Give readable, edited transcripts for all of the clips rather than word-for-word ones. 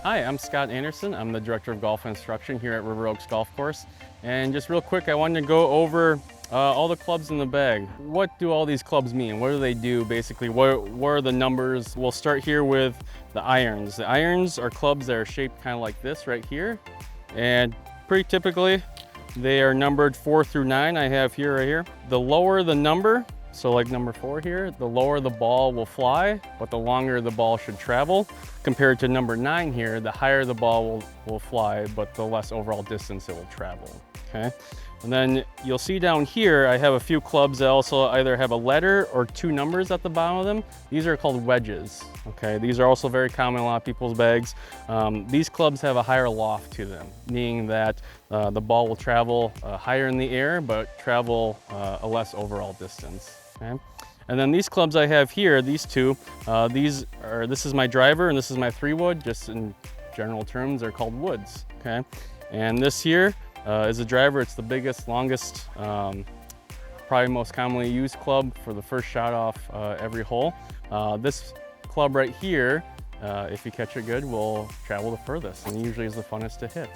Hi, I'm Scott Anderson. I'm the Director of Golf Instruction here at River Oaks Golf Course. And just real quick, I wanted to go over all the clubs in the bag. What do all these clubs mean? What do they do basically? What are the numbers? We'll start here with the irons. The irons are clubs that are shaped kind of like this right here. And pretty typically, they are numbered 4 through 9. I have here right here. The lower the number, so like number 4 here, the lower the ball will fly, but the longer the ball should travel. Compared to number 9 here, the higher the ball will fly, but the less overall distance it will travel, okay? And then you'll see down here, I have a few clubs that also either have a letter or 2 numbers at the bottom of them. These are called wedges, okay? These are also very common in a lot of people's bags. These clubs have a higher loft to them, meaning that the ball will travel higher in the air, but travel a less overall distance, okay? And then these clubs I have here, these two, this is my driver and this is my 3-wood. Just in general terms, they're called woods, okay? And this here is a driver. It's the biggest, longest, probably most commonly used club for the first shot off every hole. This club right here, if you catch it good, will travel the furthest and usually is the funnest to hit.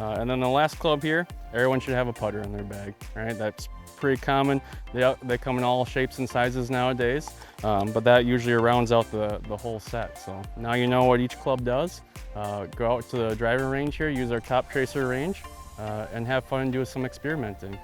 And then the last club here, everyone should have a putter in their bag, right? That's pretty common. They come in all shapes and sizes nowadays, but that usually rounds out the whole set. So now you know what each club does. Go out to the driving range here, use our top tracer range, and have fun and do some experimenting.